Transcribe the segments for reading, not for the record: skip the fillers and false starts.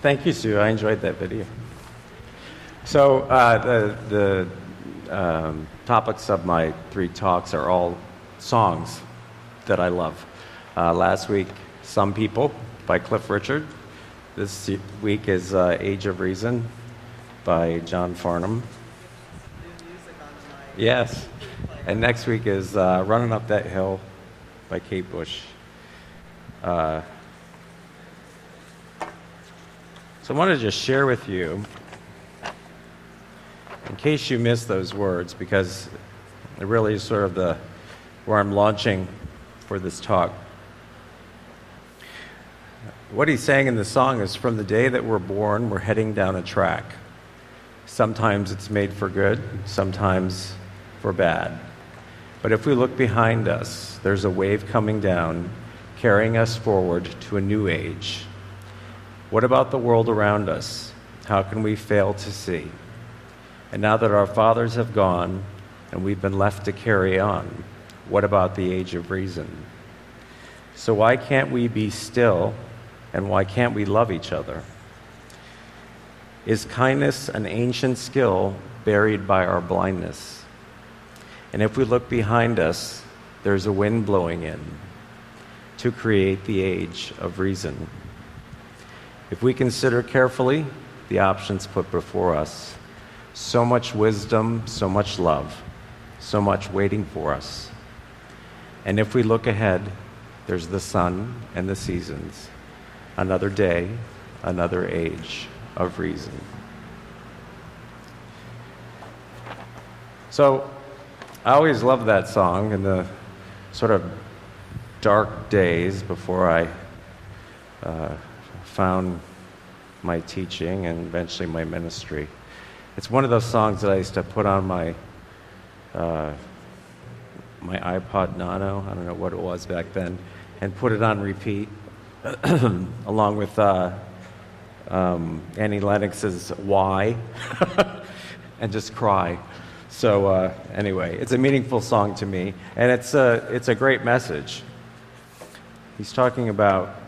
Thank you, Sue. I enjoyed that video. So the topics of my 3 talks are all songs that I love. Last week, Some People by Cliff Richard. This week is Age of Reason by John Farnham. Yes. And next week is Running Up That Hill by Kate Bush. So I wanted to just share with you, in case you missed those words, because it really is sort of where I'm launching for this talk. What he's saying in the song is, from the day that we're born, we're heading down a track. Sometimes it's made for good, sometimes for bad. But if we look behind us, there's a wave coming down, carrying us forward to a new age. What about the world around us? How can we fail to see? And now that our fathers have gone and we've been left to carry on, what about the age of reason? So why can't we be still, and why can't we love each other? Is kindness an ancient skill buried by our blindness? And if we look behind us, there's a wind blowing in to create the age of reason. If we consider carefully the options put before us, so much wisdom, so much love, so much waiting for us. And if we look ahead, there's the sun and the seasons, another day, another age of reason. So I always loved that song in the sort of dark days before I found my teaching and eventually my ministry. It's one of those songs that I used to put on my iPod Nano, I don't know what it was back then, and put it on repeat, along with Annie Lennox's Why, and just cry. So anyway, it's a meaningful song to me, and it's a great message. He's talking about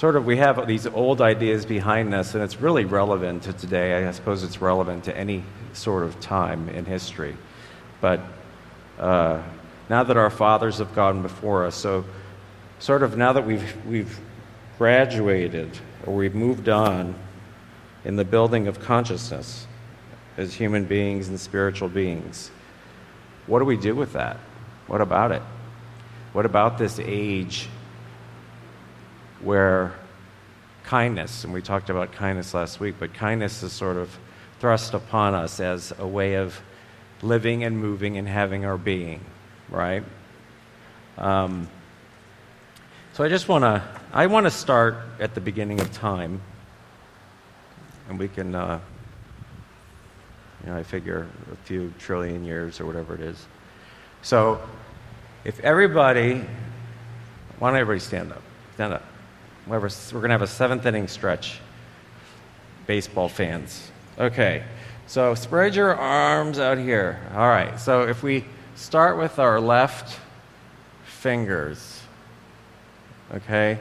we have these old ideas behind us, and it's really relevant to today. I suppose it's relevant to any sort of time in history. But now that our fathers have gone before us, so sort of now that we've graduated or we've moved on in the building of consciousness as human beings and spiritual beings, what do we do with that? What about it? What about this age where kindness, and we talked about kindness last week, but kindness is sort of thrust upon us as a way of living and moving and having our being, right? So I want to start at the beginning of time, and we can, I figure a few trillion years or whatever it is. So if everybody, why don't everybody stand up? Stand up. We're going to have a 7th inning stretch, baseball fans. Okay, so spread your arms out here. All right, so if we start with our left fingers, okay,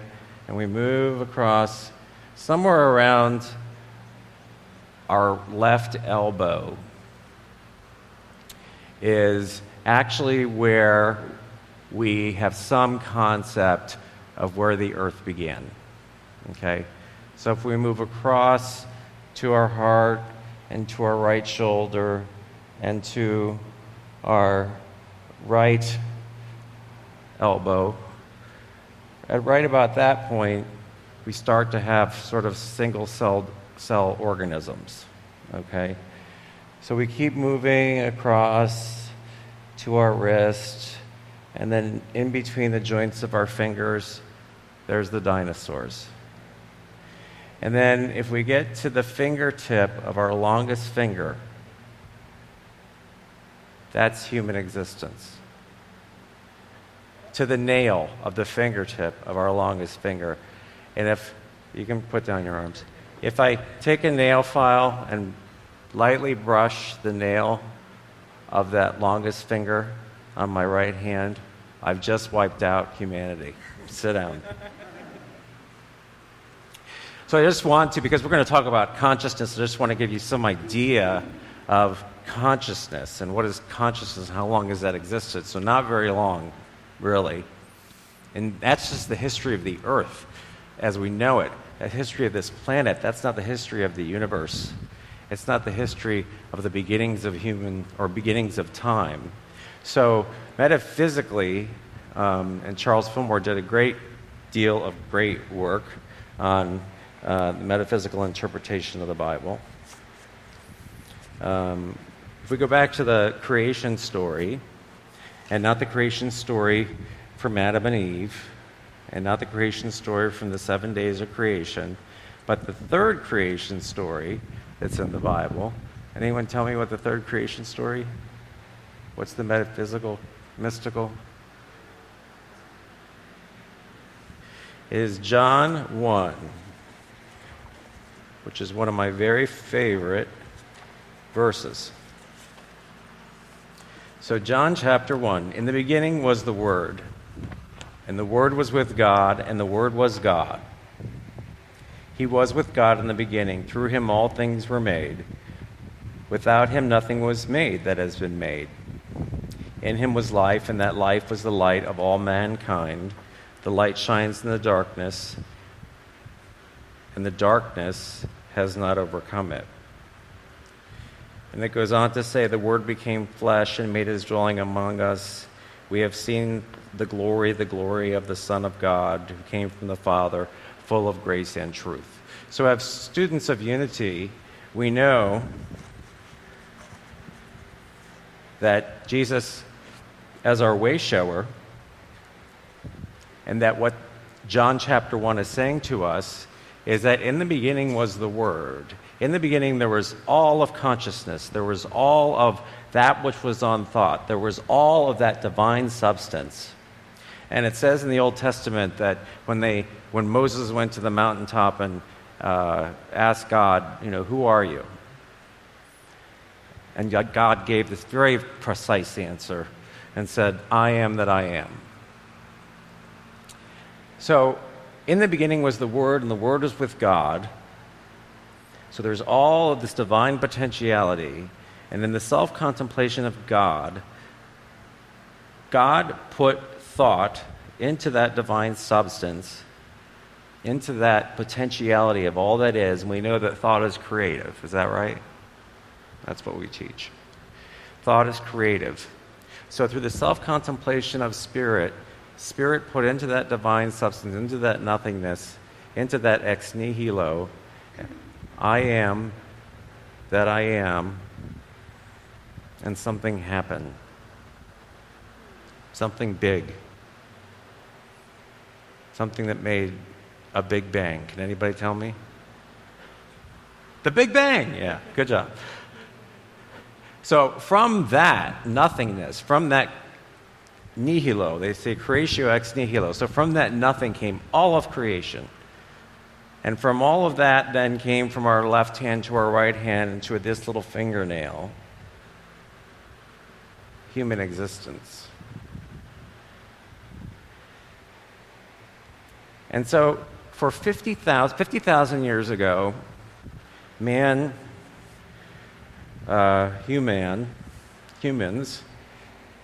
and we move across somewhere around our left elbow is actually where we have some concept of where the earth began. Okay? So if we move across to our heart and to our right shoulder and to our right elbow, at right about that point, we start to have sort of single-cell organisms. Okay? So we keep moving across to our wrist, and then in between the joints of our fingers, there's the dinosaurs. And then if we get to the fingertip of our longest finger, that's human existence. To the nail of the fingertip of our longest finger. And if you can put down your arms. If I take a nail file and lightly brush the nail of that longest finger on my right hand, I've just wiped out humanity. Sit down. So I just want to, because we're going to talk about consciousness, I just want to give you some idea of consciousness and what is consciousness and how long has that existed. So not very long, really. And that's just the history of the earth as we know it. The history of this planet, that's not the history of the universe. It's not the history of the beginnings of human or beginnings of time. So metaphysically, and Charles Fillmore did a great deal of great work on the metaphysical interpretation of the Bible. If we go back to the creation story, and not the creation story from Adam and Eve, and not the creation story from the 7 days of creation, but the third creation story that's in the Bible. Anyone tell me what the third creation story? What's the metaphysical, mystical? It is John 1, which is one of my very favorite verses. So John chapter 1, in the beginning was the Word, and the Word was with God, and the Word was God. He was with God in the beginning. Through him all things were made. Without him nothing was made that has been made. In him was life, and that life was the light of all mankind. The light shines in the darkness, and the darkness has not overcome it. And it goes on to say, the Word became flesh and made his dwelling among us. We have seen the glory of the Son of God, who came from the Father, full of grace and truth. So as students of unity, we know that Jesus, as our way shower, and that what John chapter 1 is saying to us is that in the beginning was the Word. In the beginning there was all of consciousness. There was all of that which was on thought. There was all of that divine substance. And it says in the Old Testament that when Moses went to the mountaintop and asked God, who are you? And God gave this very precise answer and said, I am that I am. So in the beginning was the Word, and the Word was with God. So there's all of this divine potentiality. And in the self-contemplation of God, God put thought into that divine substance, into that potentiality of all that is, and we know that thought is creative. Is that right? That's what we teach. Thought is creative. So through the self-contemplation of Spirit put into that divine substance, into that nothingness, into that ex nihilo, I am that I am, and something happened. Something big. Something that made a big bang. Can anybody tell me? The Big Bang! Yeah, good job. So from that nothingness, from that nihilo, they say creatio ex nihilo, so from that nothing came all of creation. And from all of that then came from our left hand to our right hand and to this little fingernail, human existence. And so for 50,000 years ago, humans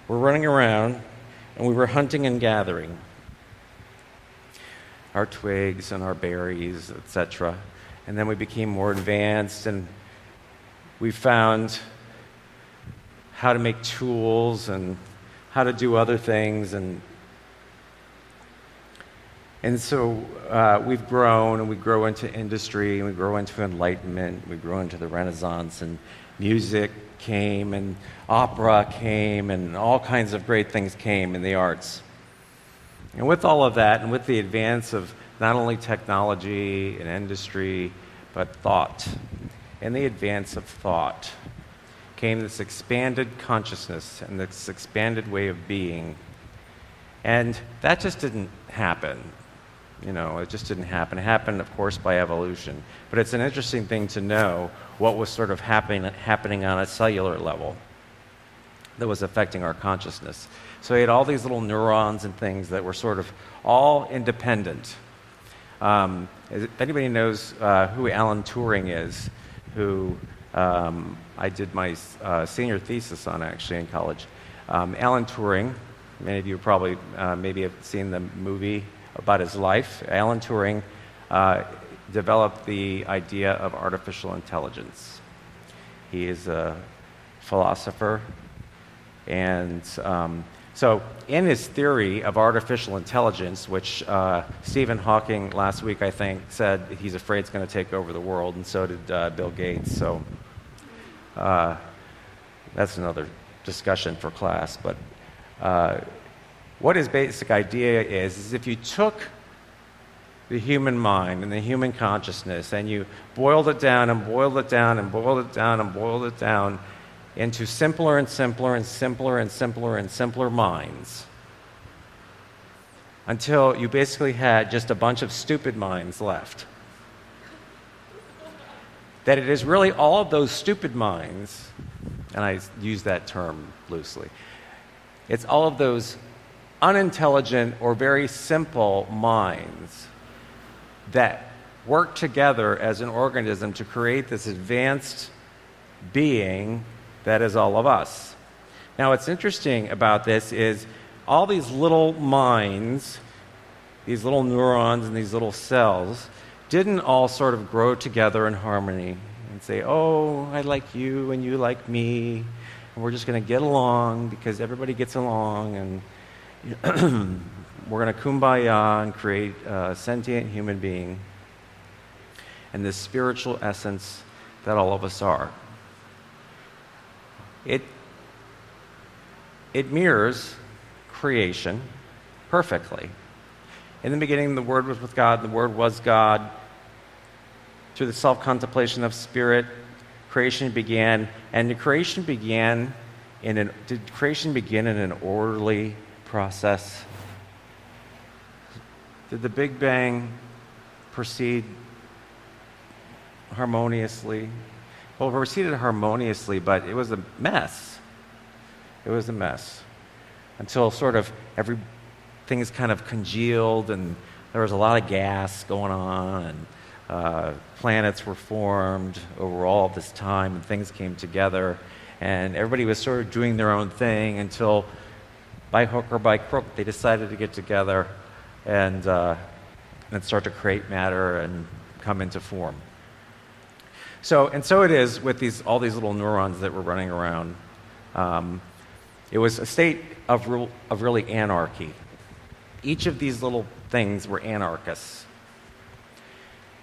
were running around and we were hunting and gathering our twigs and our berries, etc. And then we became more advanced and we found how to make tools and how to do other things. And so we've grown, and we grow into industry, and we grow into enlightenment, we grow into the Renaissance, and music came, and opera came, and all kinds of great things came in the arts. And with all of that, and with the advance of not only technology and industry, but thought, and the advance of thought, came this expanded consciousness and this expanded way of being. And that just didn't happen. It just didn't happen. It happened, of course, by evolution. But it's an interesting thing to know what was sort of happening on a cellular level that was affecting our consciousness. So you had all these little neurons and things that were sort of all independent If anybody knows who Alan Turing is, who I did my senior thesis on actually in college. Alan Turing, many of you probably maybe have seen the movie about his life. Alan Turing developed the idea of artificial intelligence. He is a philosopher, and so in his theory of artificial intelligence, which Stephen Hawking last week, I think, said he's afraid it's going to take over the world, and so did Bill Gates. So that's another discussion for class. But what his basic idea is if you took the human mind and the human consciousness and you boiled it down and boiled it down and boiled it down and boiled it down into simpler and simpler and simpler and simpler and simpler minds until you basically had just a bunch of stupid minds left. That it is really all of those stupid minds, and I use that term loosely, it's all of those unintelligent or very simple minds that work together as an organism to create this advanced being that is all of us. Now, what's interesting about this is all these little minds, these little neurons and these little cells, didn't all sort of grow together in harmony and say, oh, I like you and you like me, and we're just going to get along because everybody gets along, and we're going to kumbaya and create a sentient human being and this spiritual essence that all of us are. It mirrors creation perfectly. In the beginning, the Word was with God, the Word was God. Through the self-contemplation of spirit, creation began. And did creation begin in an orderly process? Did the Big Bang proceed harmoniously? Well, it proceeded harmoniously, but it was a mess. It was a mess. Until sort of things kind of congealed, and there was a lot of gas going on, and planets were formed over all this time, and things came together, and everybody was sort of doing their own thing until, by hook or by crook, they decided to get together and start to create matter and come into form. So it is with all these little neurons that were running around. It was a state of really anarchy. Each of these little things were anarchists.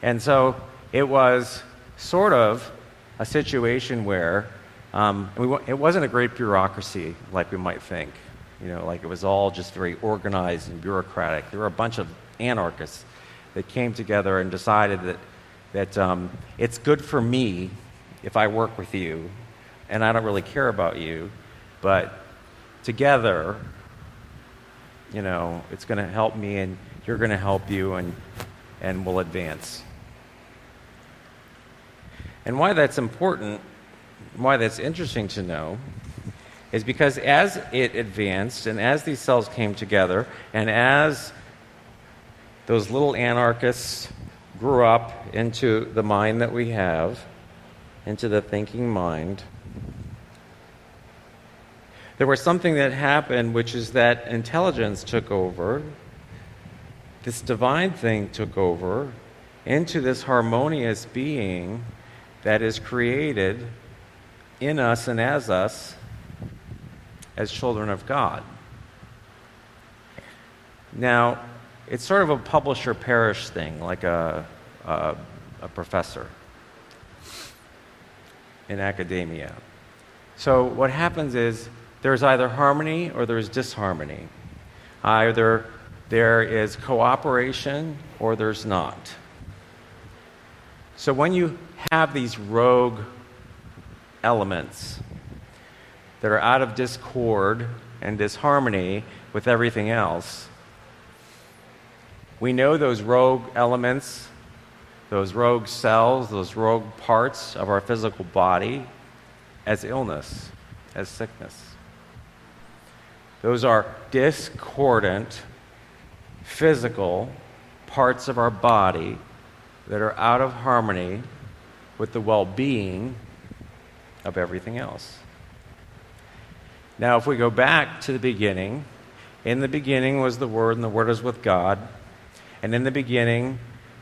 And so it was sort of a situation where it wasn't a great bureaucracy like we might think. Like it was all just very organized and bureaucratic. There were a bunch of anarchists that came together and decided that it's good for me if I work with you, and I don't really care about you, but together, it's going to help me, and you're going to help you, and we'll advance. And why that's important, why that's interesting to know, is because as it advanced, and as these cells came together, and as those little anarchists grew up into the mind that we have, into the thinking mind, there was something that happened, which is that intelligence took over, this divine thing took over into this harmonious being that is created in us and as us as children of God. Now, it's sort of a publisher-perish thing, like a professor in academia. So what happens is there's either harmony or there's disharmony. Either there is cooperation or there's not. So when you have these rogue elements that are out of discord and disharmony with everything else, we know those rogue elements, those rogue cells, those rogue parts of our physical body as illness, as sickness. Those are discordant physical parts of our body that are out of harmony with the well-being of everything else. Now, if we go back to the beginning, in the beginning was the Word, and the Word was with God, and in the beginning,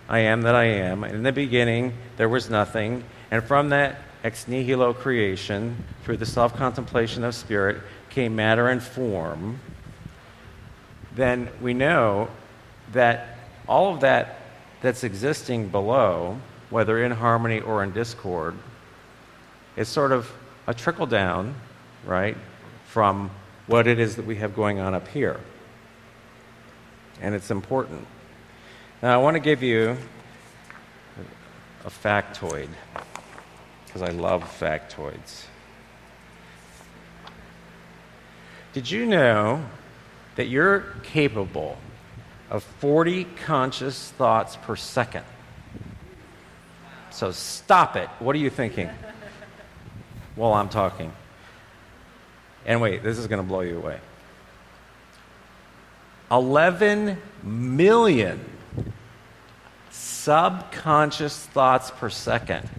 I am that I am. In the beginning, there was nothing, and from that ex nihilo creation, through the self-contemplation of spirit, came matter and form. Then we know that all of that that's existing below, whether in harmony or in discord, is sort of a trickle down, right, from what it is that we have going on up here. And it's important. Now, I want to give you a factoid, because I love factoids. Did you know that you're capable of 40 conscious thoughts per second? So stop it. What are you thinking while I'm talking? And wait, this is going to blow you away. 11 million subconscious thoughts per second.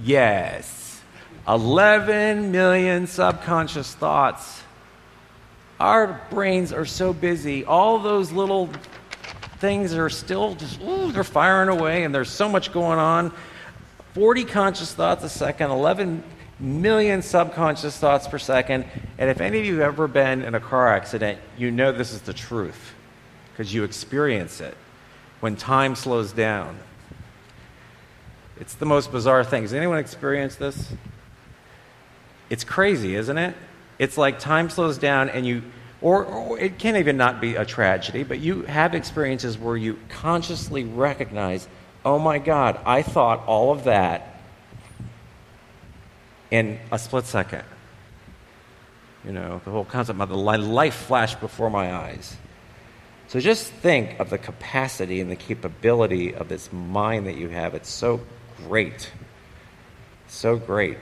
Yes, 11 million subconscious thoughts. Our brains are so busy. All those little things are still just, they're firing away, and there's so much going on. 40 conscious thoughts a second, 11 million subconscious thoughts per second. And if any of you have ever been in a car accident, you know this is the truth, because you experience it when time slows down. It's the most bizarre thing. Has anyone experienced this? It's crazy, isn't it? It's like time slows down, and or it can't even not be a tragedy, but you have experiences where you consciously recognize, oh my God, I thought all of that in a split second. You know, the whole concept of the life flashed before my eyes. So just think of the capacity and the capability of this mind that you have. It's so great. So great.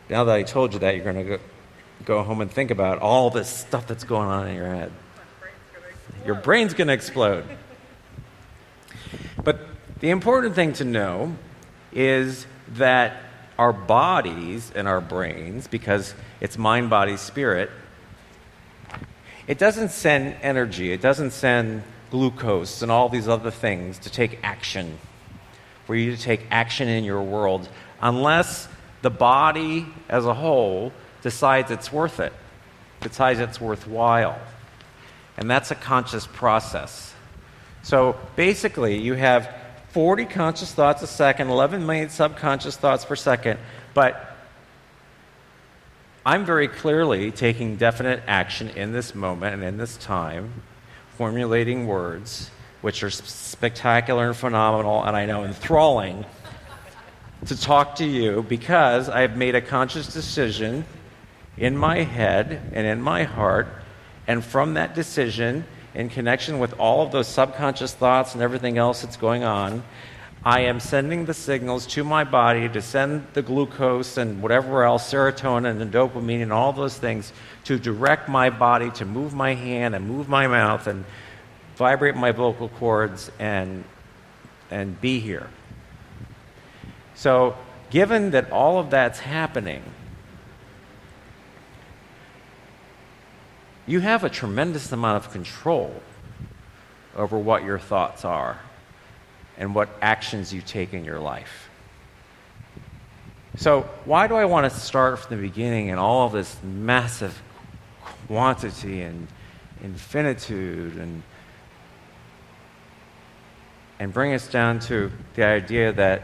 Now that I told you that, you're going to go home and think about all this stuff that's going on in your head. Your brain's going to explode. But the important thing to know is that our bodies and our brains, because it's mind, body, spirit, it doesn't send energy, it doesn't send glucose and all these other things to take action, for you to take action in your world, unless the body as a whole decides it's worth it, decides it's worthwhile. And that's a conscious process. So basically, you have 40 conscious thoughts a second, 11 million subconscious thoughts per second, but I'm very clearly taking definite action in this moment and in this time, formulating words which are spectacular and phenomenal, and I know enthralling, to talk to you, because I've made a conscious decision in my head and in my heart, and from that decision, in connection with all of those subconscious thoughts and everything else that's going on, I am sending the signals to my body to send the glucose and whatever else, serotonin and dopamine and all those things, to direct my body to move my hand and move my mouth and vibrate my vocal cords and be here. So, given that all of that's happening, you have a tremendous amount of control over what your thoughts are and what actions you take in your life. So why do I want to start from the beginning and all of this massive quantity and infinitude and bring us down to the idea that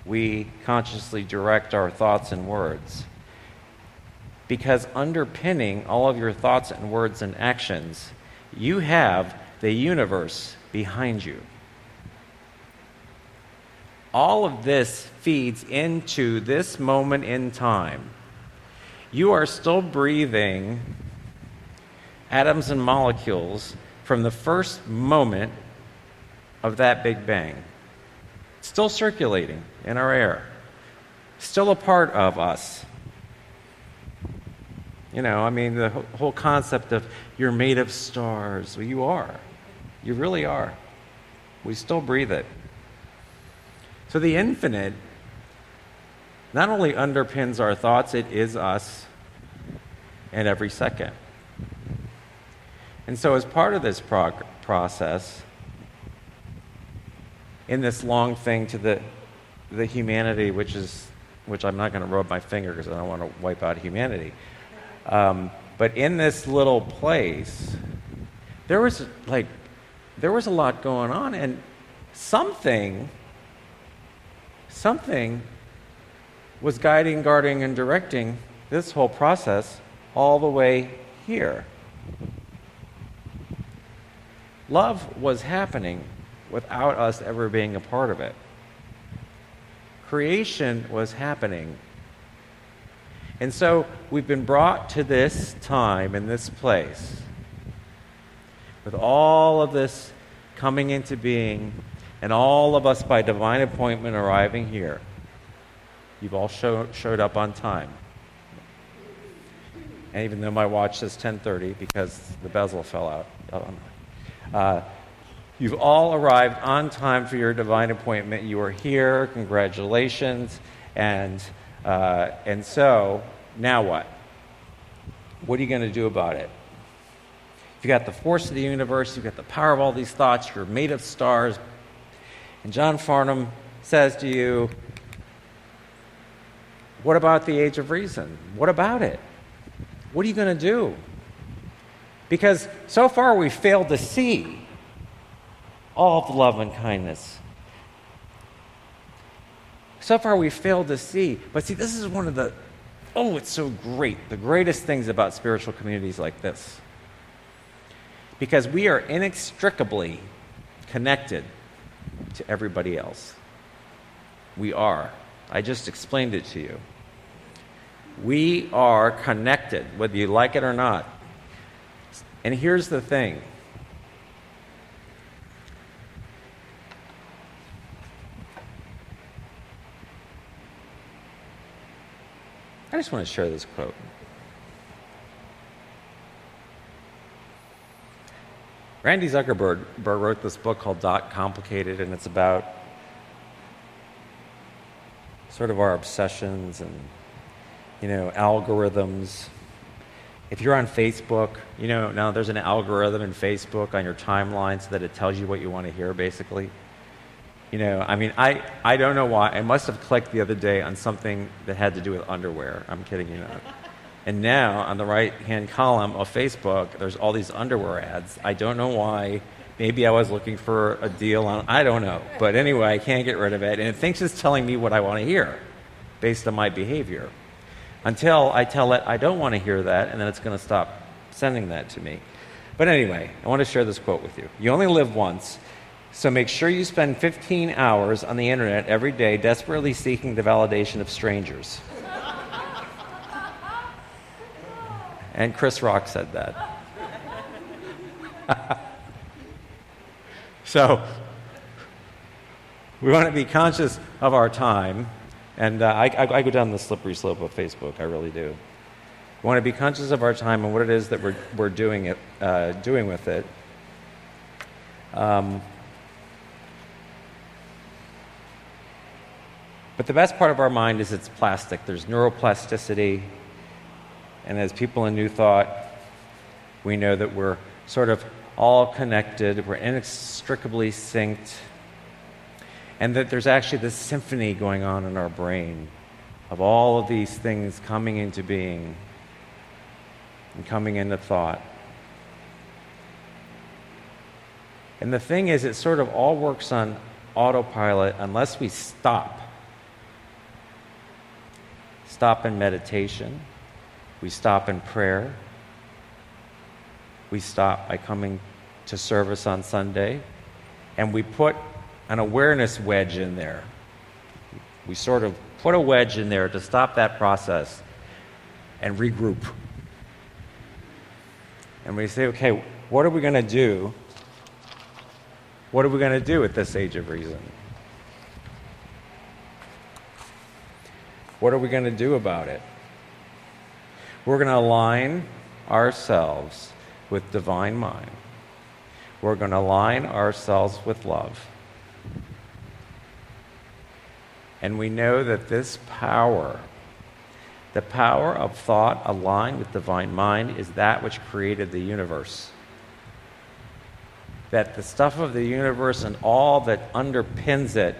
we consciously direct our thoughts and words? Because underpinning all of your thoughts and words and actions, you have the universe behind you. All of this feeds into this moment in time. You are still breathing atoms and molecules from the first moment of that Big Bang. Still circulating in our air. Still a part of us. You know, I mean, the whole concept of you're made of stars. Well, you are. You really are. We still breathe it. So the infinite not only underpins our thoughts, it is us in every second. And so as part of this process, in this long thing to the humanity, which I'm not going to rub my finger because I don't want to wipe out humanity. But in this little place, there was a lot going on, and something was guiding, guarding, and directing this whole process all the way here. Love was happening without us ever being a part of it. Creation was happening. And so we've been brought to this time and this place with all of this coming into being and all of us by divine appointment arriving here. You've all showed up on time. And even though my watch says 10:30 because the bezel fell out, you've all arrived on time for your divine appointment. You are here. Congratulations. And so, now what? What are you going to do about it? You've got the force of the universe. You've got the power of all these thoughts. You're made of stars. And John Farnham says to you, what about the age of reason? What about it? What are you going to do? Because so far we've failed to see all of the love and kindness. So far we've failed to see. But see, this is one of it's so great, the greatest things about spiritual communities like this. Because we are inextricably connected to everybody else. We are. I just explained it to you. We are connected, whether you like it or not. And here's the thing. I just want to share this quote. Randy Zuckerberg wrote this book called Complicated, and it's about sort of our obsessions and, algorithms. If you're on Facebook, now there's an algorithm in Facebook on your timeline so that it tells you what you want to hear, basically. I don't know why. I must have clicked the other day on something that had to do with underwear. I'm kidding you not. And now, on the right-hand column of Facebook, there's all these underwear ads. I don't know why. Maybe I was looking for a deal on, I don't know. But anyway, I can't get rid of it. And it thinks it's telling me what I want to hear based on my behavior. Until I tell it I don't want to hear that, and then it's going to stop sending that to me. But anyway, I want to share this quote with you. You only live once, so make sure you spend 15 hours on the internet every day desperately seeking the validation of strangers. And Chris Rock said that. So, we want to be conscious of our time. And I go down the slippery slope of Facebook. I really do. We want to be conscious of our time and what it is that we're doing with it. But the best part of our mind is it's plastic. There's neuroplasticity. And as people in New Thought, we know that we're sort of all connected. We're inextricably synced. And that there's actually this symphony going on in our brain of all of these things coming into being and coming into thought. And the thing is, it sort of all works on autopilot unless we stop. Stop in meditation. We stop in prayer. We stop by coming to service on Sunday. And we put an awareness wedge in there. We sort of put a wedge in there to stop that process and regroup. And we say, okay, what are we going to do? What are we going to do at this age of reason? What are we going to do about it? We're going to align ourselves with divine mind. We're going to align ourselves with love. And we know that this power, the power of thought aligned with divine mind, is that which created the universe. That the stuff of the universe and all that underpins it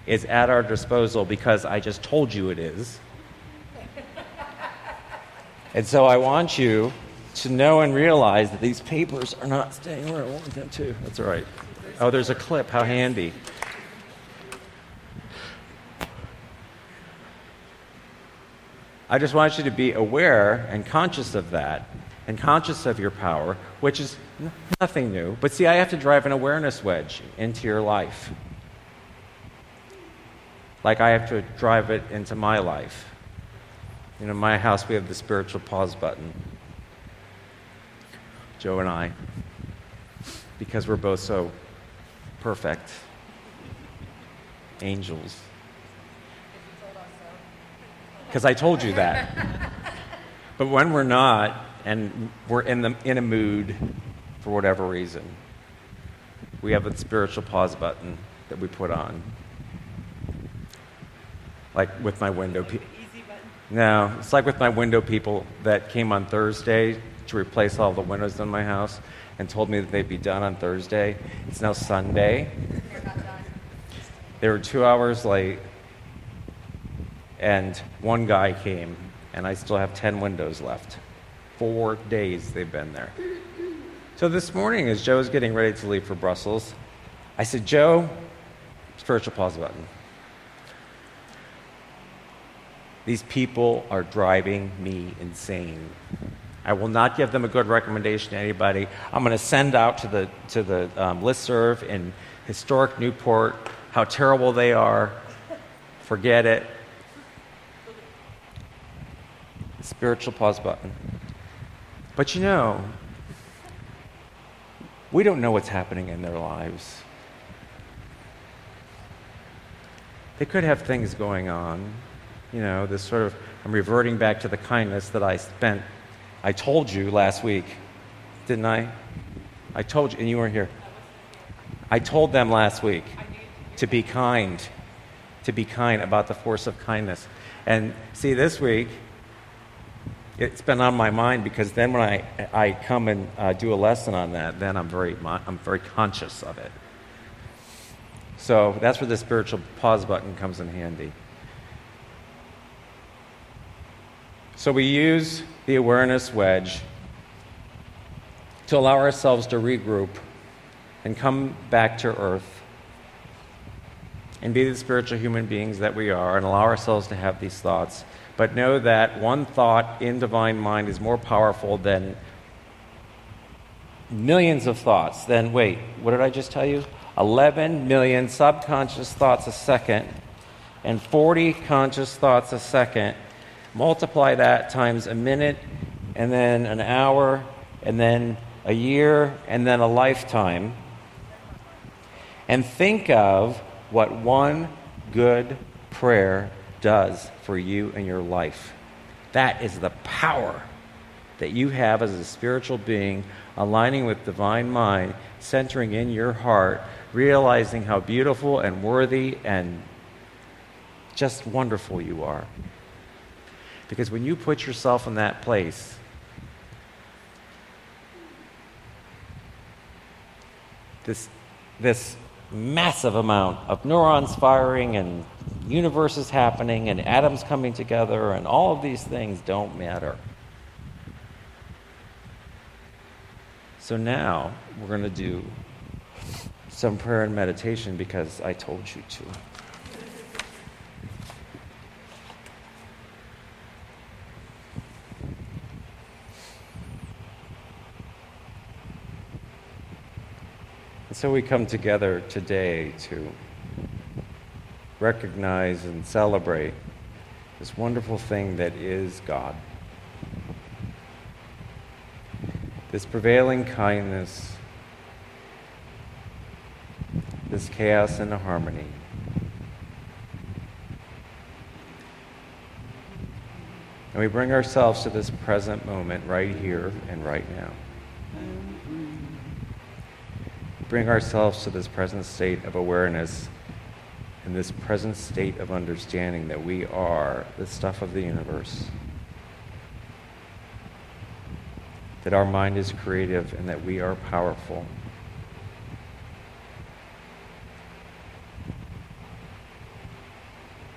is at our disposal because I just told you it is. And so I want you to know and realize that these papers are not staying where I want them to. That's all right. Oh, there's a clip. How handy. I just want you to be aware and conscious of that, and conscious of your power, which is nothing new. But see, I have to drive an awareness wedge into your life. Like I have to drive it into my life. You know, in my house, we have the spiritual pause button. Joe and I, because we're both so perfect. Angels. Because I told you that. But when we're not, and we're in a mood for whatever reason, we have a spiritual pause button that we put on. Like with my window people. No, it's like with my window people that came on Thursday to replace all the windows in my house and told me that they'd be done on Thursday. It's now Sunday. They're not done. They were 2 hours late, and one guy came, and I still have 10 windows left. 4 days they've been there. So this morning, as Joe was getting ready to leave for Brussels, I said, Joe, spiritual pause button. These people are driving me insane. I will not give them a good recommendation to anybody. I'm going to send out to the listserv in historic Newport how terrible they are. Forget it. Spiritual pause button. But you know, we don't know what's happening in their lives. They could have things going on. You know, this sort of, I'm reverting back to the kindness that I told you last week, didn't I? I told you, and you weren't here. I told them last week to be kind about the force of kindness. And see, this week, it's been on my mind because then when I come and do a lesson on that, then I'm very conscious of it. So that's where the spiritual pause button comes in handy. So we use the awareness wedge to allow ourselves to regroup and come back to earth and be the spiritual human beings that we are and allow ourselves to have these thoughts. But know that one thought in divine mind is more powerful than millions of thoughts. Then, wait, what did I just tell you? 11 million subconscious thoughts a second and 40 conscious thoughts a second. Multiply that times a minute, and then an hour, and then a year, and then a lifetime. And think of what one good prayer does for you and your life. That is the power that you have as a spiritual being, aligning with divine mind, centering in your heart, realizing how beautiful and worthy and just wonderful you are. Because when you put yourself in that place, this massive amount of neurons firing and universes happening and atoms coming together and all of these things don't matter. So now we're going to do some prayer and meditation because I told you to. So we come together today to recognize and celebrate this wonderful thing that is God. This prevailing kindness, this chaos and harmony. And we bring ourselves to this present moment right here and right now. We bring ourselves to this present state of awareness and this present state of understanding that we are the stuff of the universe. That our mind is creative and that we are powerful.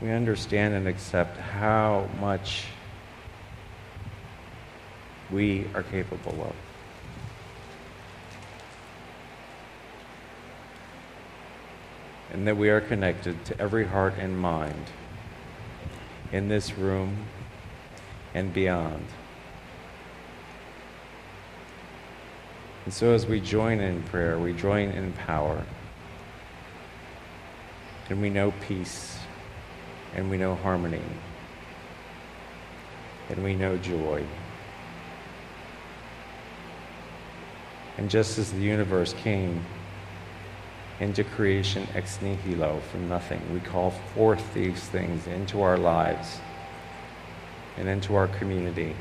We understand and accept how much we are capable of. And that we are connected to every heart and mind in this room and beyond. And so as we join in prayer, we join in power. And we know peace, and we know harmony, and we know joy. And just as the universe came into creation ex nihilo, from nothing, we call forth these things into our lives and into our community.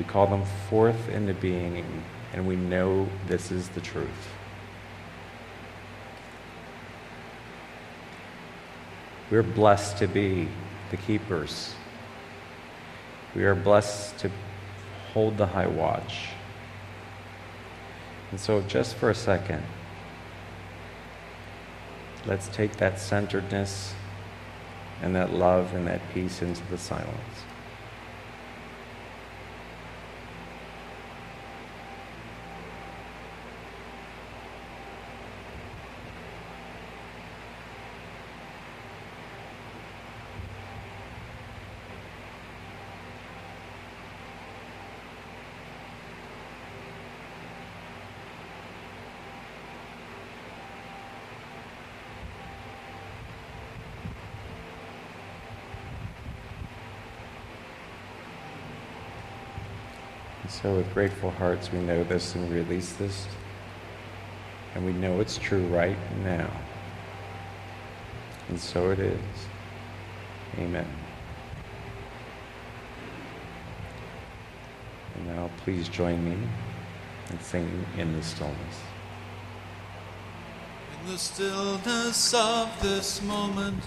We call them forth into being, and we know this is the truth. We're blessed to be the keepers. We are blessed to hold the high watch. And so just for a second, let's take that centeredness and that love and that peace into the silence. So with grateful hearts, we know this and release this, and we know it's true right now. And so it is. Amen. And now please join me in singing In the Stillness. In the stillness of this moment,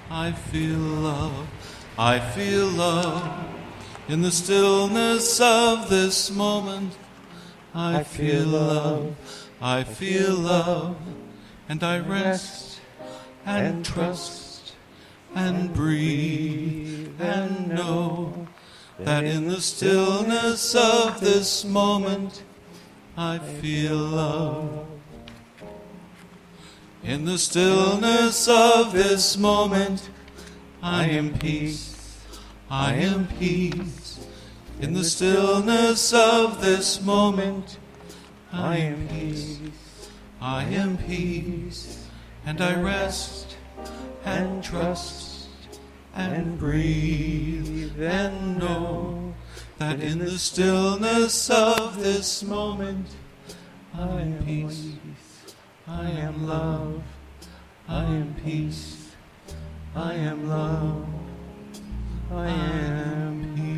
I feel love, I feel love. In the stillness of this moment, I feel love, I feel love, and I rest and trust and breathe and know that in the stillness of this moment, I feel love. In the stillness of this moment, I am peace. I am peace. In the stillness of this moment, I am peace. I am peace. And I rest and trust and breathe and know that in the stillness of this moment, I am peace. I am love. I am peace. I am love. I am peace.